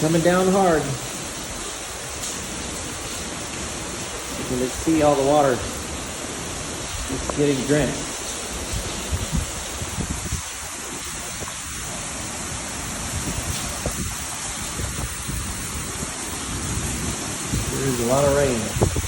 Coming down hard. You can see all the water just getting drenched. There's a lot of rain.